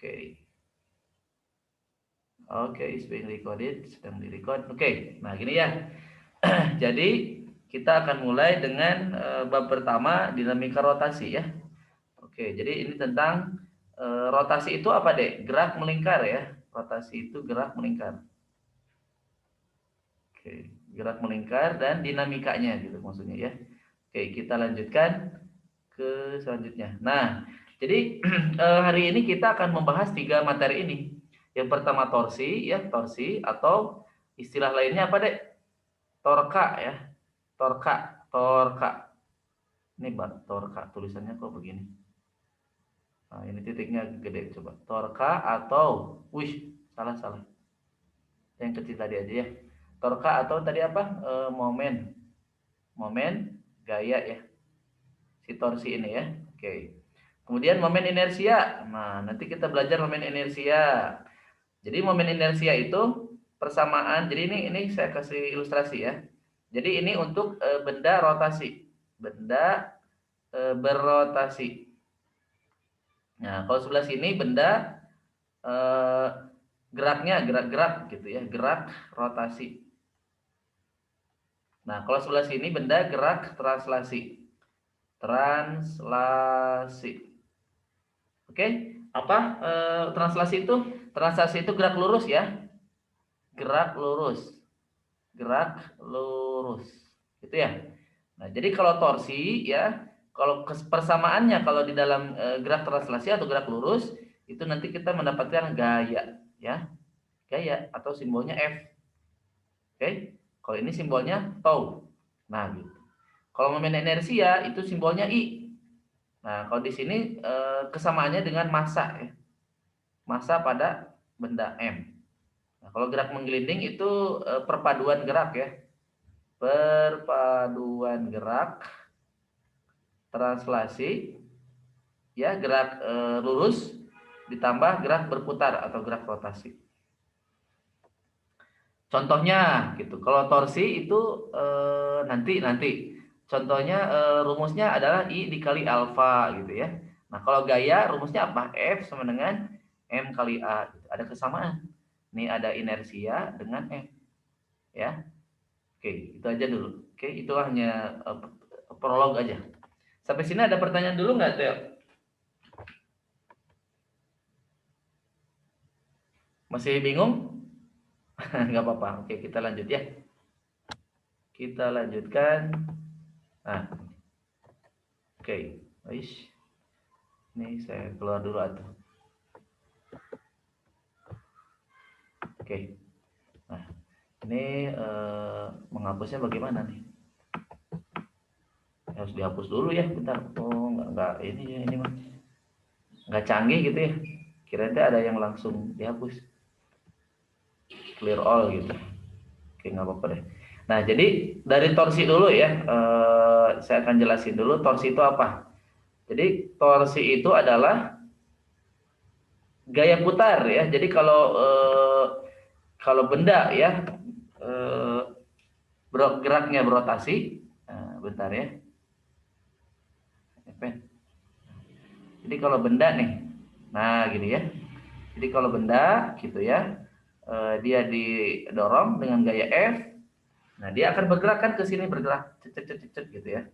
Oke. Oke, is being recorded, sedang direcord. Oke, nah gini ya. Jadi kita akan mulai dengan bab pertama, dinamika rotasi ya. Oke, jadi ini tentang rotasi itu apa deh? Gerak melingkar ya. Rotasi itu gerak melingkar. Oke, gerak melingkar dan dinamikanya gitu maksudnya ya. Oke, kita lanjutkan ke selanjutnya. Nah, jadi hari ini kita akan membahas 3 materi ini. Yang pertama torsi ya, torsi atau istilah lainnya apa dek? Torka ya. Torka, torka. Ini Mbak, torka tulisannya kok begini. Nah, ini titiknya gede coba. Torka atau salah salah. Yang kecil tadi aja ya. Torka atau tadi apa? Momen. Momen gaya ya. Si torsi ini ya. Oke. Kemudian momen inersia. Nah, nanti kita belajar momen inersia. Jadi momen inersia itu persamaan. Jadi ini saya kasih ilustrasi ya. Jadi ini untuk benda rotasi. Benda berrotasi. Nah, kalau sebelah sini benda eh, geraknya gerak-gerak gitu ya, gerak rotasi. Nah, kalau sebelah sini benda gerak translasi. Translasi. Oke, apa translasi itu? Translasi itu gerak lurus ya. Gerak lurus. Gerak lurus. Gitu ya. Nah, jadi kalau torsi ya, kalau persamaannya kalau di dalam gerak translasi atau gerak lurus itu nanti kita mendapatkan gaya ya. Gaya atau simbolnya F. Oke. Kalau ini simbolnya tau. Nah, gitu. Kalau momen inersia itu simbolnya I. Nah, kalau di sini kesamaannya dengan massa ya. Massa pada benda M. Nah, kalau gerak menggelinding itu perpaduan gerak ya. Perpaduan gerak translasi ya, gerak lurus ditambah gerak berputar atau gerak rotasi. Contohnya gitu. Kalau torsi itu nanti contohnya rumusnya adalah I dikali alfa gitu ya. Nah, kalau gaya rumusnya apa? F sama dengan M kali A gitu. Ada kesamaan. Ini ada inersia dengan F ya. Oke, itu aja dulu. Oke, itu hanya prolog aja. Sampai sini ada pertanyaan dulu nggak, Teo? Masih bingung? Nggak apa-apa. Oke, kita lanjut ya. Kita lanjutkan. Nah, oke. Ini saya keluar dulu atau. Oke. Nah, ini menghapusnya bagaimana nih? Harus dihapus dulu ya, bentar. Oh, nggak ini ya, ini mah. Nggak canggih gitu ya. Kira-kira ada yang langsung dihapus. Clear all gitu. Oke, nggak apa-apa deh. Nah, jadi dari torsi dulu ya. Saya akan jelasin dulu torsi itu apa. Jadi torsi itu adalah gaya putar ya. Jadi kalau benda ya eh, geraknya berotasi, bentar ya. Jadi kalau benda nih, nah gini ya. Jadi kalau benda gitu ya, dia didorong dengan gaya F, nah dia akan bergerak kan ke sini, bergerak cet gitu ya,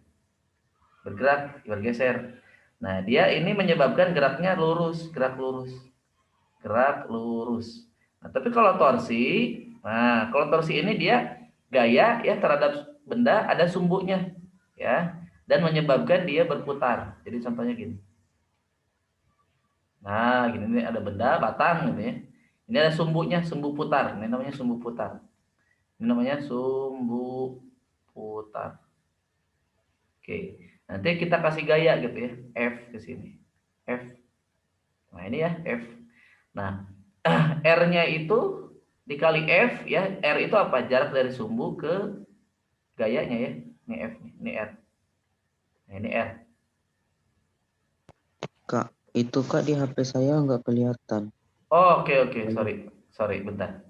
bergerak bergeser. Nah dia ini menyebabkan geraknya lurus, gerak lurus, gerak lurus. Nah tapi kalau torsi ini dia gaya ya terhadap benda ada sumbunya ya, dan menyebabkan dia berputar. Jadi contohnya gini. Nah, gini nih ada benda batang gitu ya. Ini ada sumbunya, sumbu putar. Ini namanya sumbu putar. Ini namanya sumbu putar. Oke. Nanti kita kasih gaya gitu ya. F ke sini. F. Nah, ini ya F. Nah, R-nya itu dikali F ya. R itu apa? Jarak dari sumbu ke gayanya ya. Ini F, ini R. Nah, ini R. Kak, itu Kak di HP saya nggak kelihatan. Oh, oke. Sorry. Sorry, bentar.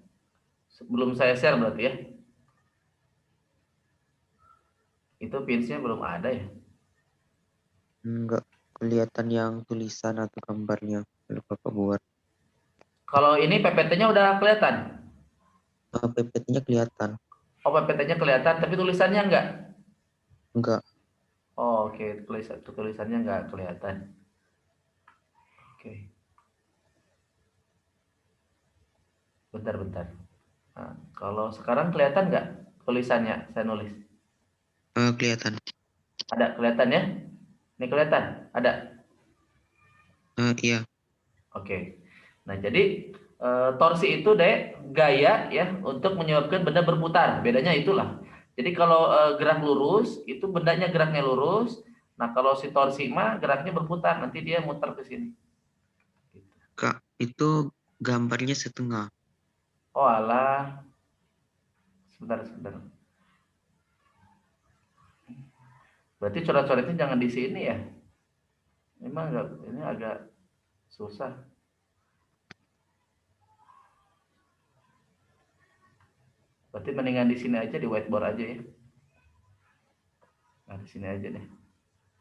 Sebelum saya share berarti ya. Itu pinsnya belum ada ya. Nggak kelihatan yang tulisan atau gambarnya. Kalau Kakak buat. Kalau ini PPT-nya udah kelihatan. PPT-nya kelihatan. Oh, PPT-nya kelihatan, tapi tulisannya enggak. Enggak. Oh, oke, tulisannya enggak kelihatan. Oke, bentar. Nah, kalau sekarang kelihatan nggak tulisannya saya nulis? Kelihatan. Ada kelihatan ya? Ini kelihatan? Ada? Iya. Oke. Nah, jadi torsi itu deh gaya ya untuk menyebabkan benda berputar. Bedanya itulah. Jadi kalau gerak lurus itu bendanya geraknya lurus. Nah, kalau si torsi mah geraknya berputar, nanti dia muter ke sini. Kak, itu gambarnya setengah. Oh alah, sebentar. Berarti coret-coretnya jangan di sini ya? Memang enggak, ini agak susah. Berarti mendingan di sini aja, di whiteboard aja ya. Nah, di sini aja deh.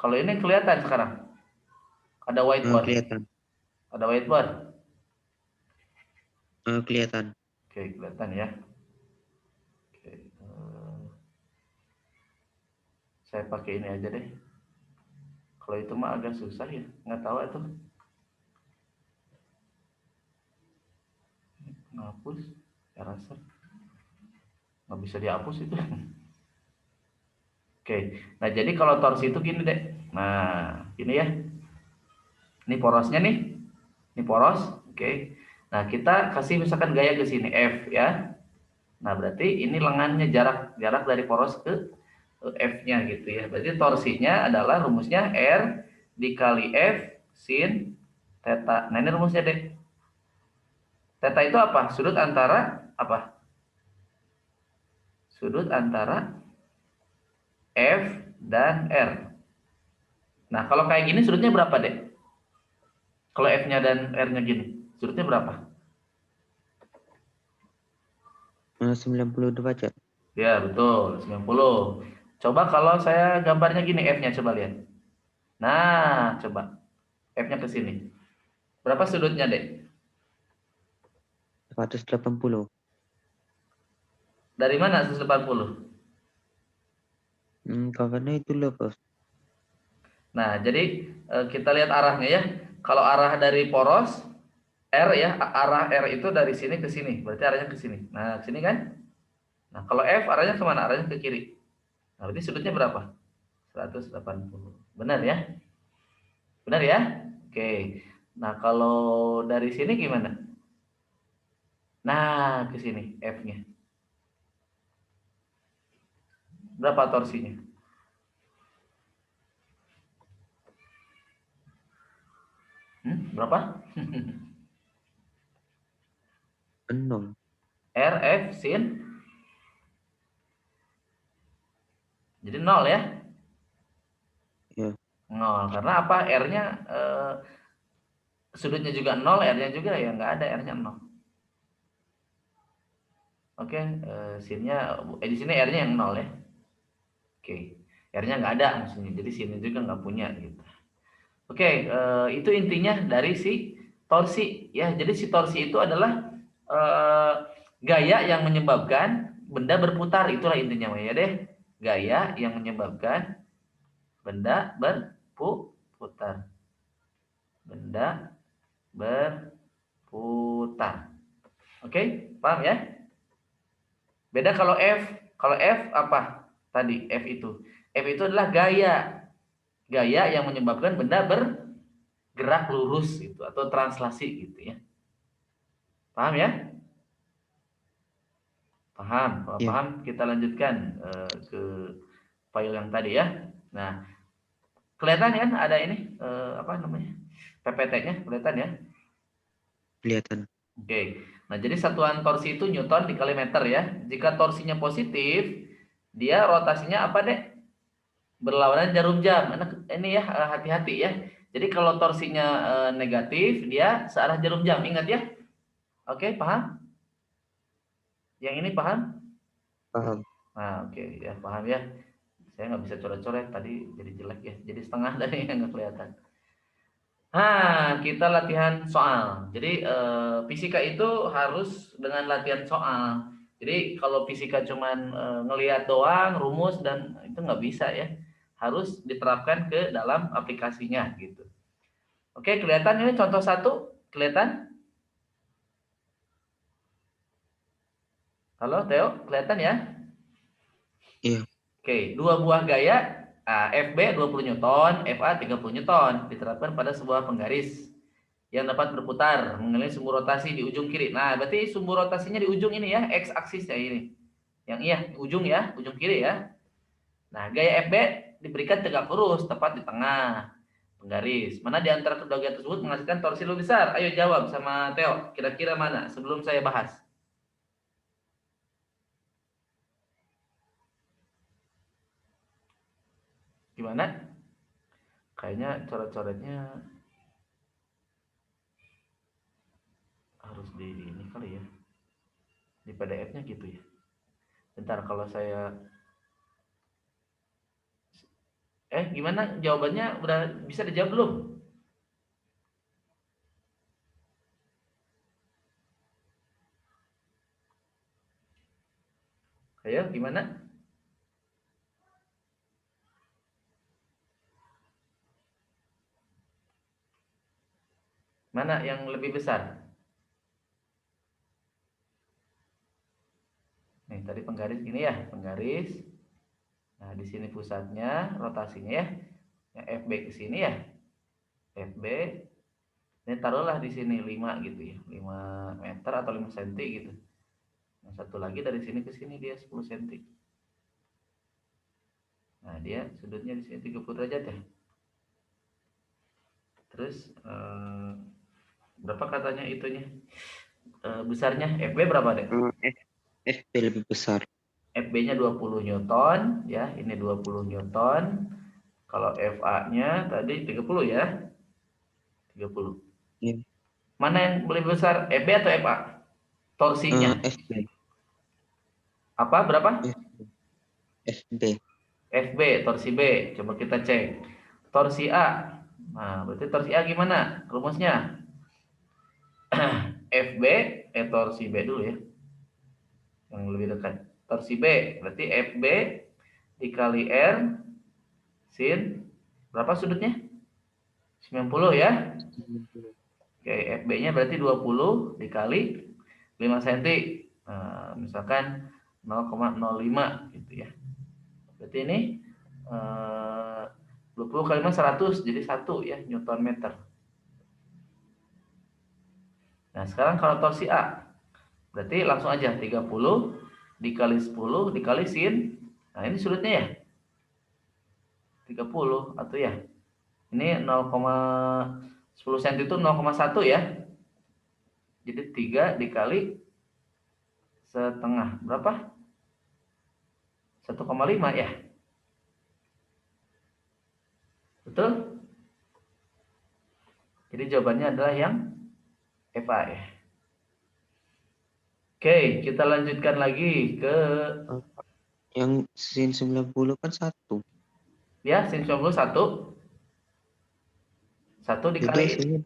Kalau ini kelihatan sekarang. Ada whiteboard. Kelihatan. Ada whiteboard. Kelihatan. Oke, kelihatan ya. Oke, saya pakai ini aja deh. Kalau itu mah agak susah ya. Nggak tahu itu. Ngapus. Ya rasa. Nggak bisa dihapus itu. Oke. Nah, jadi kalau torsi itu gini deh. Nah, gini ya. Ini porosnya nih. Ini poros. Oke. Nah, kita kasih misalkan gaya ke sini F ya. Nah, berarti ini lengannya jarak dari poros ke F-nya gitu ya. Berarti torsinya adalah rumusnya R dikali F sin theta. Nah, ini rumusnya deh. Theta itu apa? Sudut antara apa? Sudut antara F dan R. Nah, kalau kayak gini sudutnya berapa deh? Kalau F-nya dan R-nya gini, sudutnya berapa? 90 derajat. Ya, betul, 90. Coba kalau saya gambarnya gini F-nya, coba lihat. Nah, coba F-nya ke sini. Berapa sudutnya, Dek? 180. Dari mana 180? Karena itu lepas. Nah, jadi kita lihat arahnya ya. Kalau arah dari poros R ya, arah R itu dari sini ke sini. Berarti arahnya ke sini. Nah, ke sini kan? Nah, kalau F arahnya kemana? Arahnya ke kiri. Nah, berarti sudutnya berapa? 180. Benar ya? Benar ya? Oke. Nah, kalau dari sini gimana? Nah, ke sini F-nya. Berapa torsinya? Berapa? 6. R, F, sin. Jadi 0 ya? Ya. 0. Karena apa? R-nya sudutnya juga 0, R-nya juga ya nggak ada, R-nya 0. Oke, sin-nya di sini R-nya yang 0 ya. Oke, R-nya nggak ada maksudnya. Jadi sin-nya juga nggak punya gitu. Oke, itu intinya dari si torsi ya. Jadi si torsi itu adalah eh, gaya yang menyebabkan benda berputar, itulah intinya ya deh. Gaya yang menyebabkan benda berputar. Benda berputar. Oke, paham ya? Beda kalau F. Kalau F apa? Tadi F itu. F itu adalah gaya. Gaya yang menyebabkan benda bergerak lurus gitu atau translasi gitu ya. Paham ya? Paham. Kalau Ya. paham kita lanjutkan ke file yang tadi ya. Nah, kelihatan kan ada ini apa namanya? PPT-nya kelihatan ya? Kelihatan. Oke. Nah, jadi satuan torsi itu Newton dikali meter ya. Jika torsinya positif, dia rotasinya apa deh? Berlawanan jarum jam. Ini ya hati-hati ya. Jadi kalau torsinya negatif, dia searah jarum jam. Ingat ya? Oke, paham? Yang ini paham? Paham. Nah, oke ya paham ya. Saya nggak bisa coret-coret tadi jadi jelek ya. Jadi setengah dari yang nggak kelihatan. Kita latihan soal. Jadi fisika itu harus dengan latihan soal. Jadi kalau fisika cuman ngelihat doang, rumus dan itu nggak bisa ya. Harus diterapkan ke dalam aplikasinya gitu. Oke, kelihatan ini contoh satu? Kelihatan? Halo Theo, kelihatan ya? Iya. Oke, dua buah gaya FB 20 Newton, FA 30 Newton diterapkan pada sebuah penggaris yang dapat berputar mengelilingi sumbu rotasi di ujung kiri. Nah, berarti sumbu rotasinya di ujung ini ya, x aksis ya ini. Yang iya, di ujung ya, ujung kiri ya. Nah, gaya FB diberikan tegak lurus tepat di tengah penggaris. Mana di antara kedua gaya tersebut menghasilkan torsi lebih besar? Ayo jawab sama Theo. Kira-kira mana sebelum saya bahas? Gimana? Kayaknya coret-coretnya harus di ini kali ya. Di PDF-nya gitu ya. Bentar kalau saya gimana jawabannya udah bisa dijawab belum? Ayo gimana? Mana yang lebih besar? Nih tadi penggaris gini ya, penggaris. Nah, di sini pusatnya, rotasinya ya. Yang FB ke sini ya. FB ini taruhlah di sini 5 gitu ya. 5 meter atau 5 cm gitu. Yang satu lagi dari sini ke sini dia 10 cm. Nah, dia sudutnya di sini 30 derajat ya. Terus berapa katanya itunya? Besarnya FB berapa deh? FB lebih besar. FB-nya 20 Newton ya, ini 20 Newton. Kalau FA-nya tadi 30 ya. 30. Iya. Mana yang lebih besar, FB atau FA? Torsinya. FB. Apa berapa? FB. FB, torsi B. Coba kita cek. Torsi A. Nah, berarti torsi A gimana? Rumusnya FB, torsi B dulu ya. Yang lebih dekat. Torsi B, berarti FB dikali R sin berapa sudutnya? 90 ya. Oke, FB-nya berarti 20 dikali 5 cm. Nah, misalkan 0,05 gitu ya. Berarti ini 20 kali 5 100 jadi 1 ya Newton meter. Nah, sekarang kalau torsi A berarti langsung aja 30 dikali 10 dikali sin. Nah, ini sudutnya ya. 30 atau ya. Ini 0,10 cm itu 0,1 ya. Jadi 3 dikali setengah. Berapa? 1,5 ya. Betul? Jadi jawabannya adalah yang FA ya. Oke, kita lanjutkan lagi ke Yang sin 90 kan 1. ya sin 90 1 Bebas dikali ini.